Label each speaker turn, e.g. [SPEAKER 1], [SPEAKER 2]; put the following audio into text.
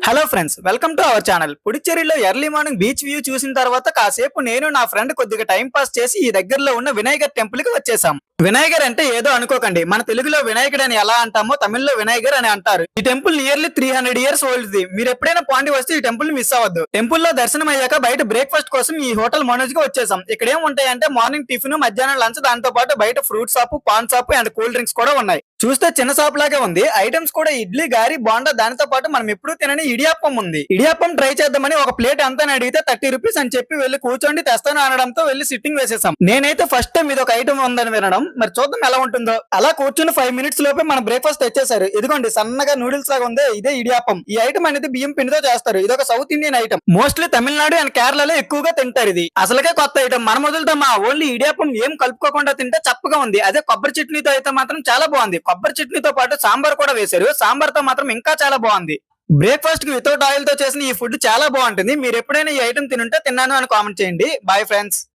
[SPEAKER 1] Hello friends, welcome to our channel. పుడుచ్చేరిలో early morning beach view చూసిన తర్వాత కాసేపు నేను నా ఫ్రెండ్ కొద్దిగా టైం పాస్ చేసి ఈ దగ్గరలో ఉన్న వినాయకర్ టెంపుల్ కి వచ్చేసాం. వినాయకర్ అంటే ఏదో అనుకోకండి, మన తెలుగులో వినాయకుడు అని ఎలా అంటామో తమిళ్లో వినాయకర్ అని అంటారు. ఈ temple nearly 300 years old the. మీరు ఎప్పుడైనా పాండి వస్తే ఈ టెంపుల్ మిస్ అవ్వద్దు. టెంపుల్ లో దర్శనం అయ్యాక బయట బ్రేక్ఫాస్ట్ కోసం ఈ హోటల్ మనోజ్ కి వచ్చేసాం. ఇక్కడ ఏం ఉంటాయంటే మార్నింగ్ టిఫిన్, మధ్యాహ్నం లంచ్, దాంతో పాటు బయట fruit shop, pan shop and cool drinks కూడా ఉన్నాయి. చూస్తే చిన్న షాప్ లాగే ఉంది. ఐటమ్స్ కూడా ఇడ్లీ, గారి, బోండా, దానితో పాటు మనం ఎప్పుడు తినని ఇడియాప్పం ఉంది. ఇడియాప్పం ట్రై చేద్దామని ఒక ప్లేట్ అంతా అడిగితే 30 రూపీస్ అని చెప్పి వెళ్లి కూర్చోండి తెస్తాను అనడంతో వెళ్లి సిట్టింగ్ వేసేసాం. నేనైతే ఫస్ట్ టైం ఇది ఒక ఐటమ్ ఉందని వినడం, మరి చూద్దాం ఎలా ఉంటుందో. అలా కూర్చుని 5 minutes లోపే మన బ్రేక్ఫాస్ట్ తెచ్చేసారు. ఇదిగోండి సన్నగా నూడిల్స్ లాగా ఉంది, ఇదే ఇడియాప్పం. ఈ ఐటమ్ అనేది బియ్యం పిండితో చేస్తారు. ఇది ఒక south Indian item. Mostly Tamil Nadu and కేరళలో ఎక్కువగా తింటారు. ఇది అసలుకే కొత్త ఐటమ్. మన మొదలుతామా ఓన్లీ ఇడియాప్పం ఏం కలుపుకోకుండా తింటే చప్పగా ఉంది. అదే కొబ్బరి చట్నీతో అయితే మాత్రం చాలా బాగుంది. కొబ్బరి చట్నీతో పాటు సాంబార్ కూడా వేశారు. సాంబార్ తో మాత్రం ఇంకా చాలా బాగుంది. బ్రేక్ఫాస్ట్ కి వితౌట్ ఆయిల్ తో చేసిన ఈ ఫుడ్ చాలా బాగుంటుంది. మీరు ఎప్పుడైనా ఈ ఐటమ్ తినుంటే తిన్నాను అని కామెంట్ చేయండి. Bye friends.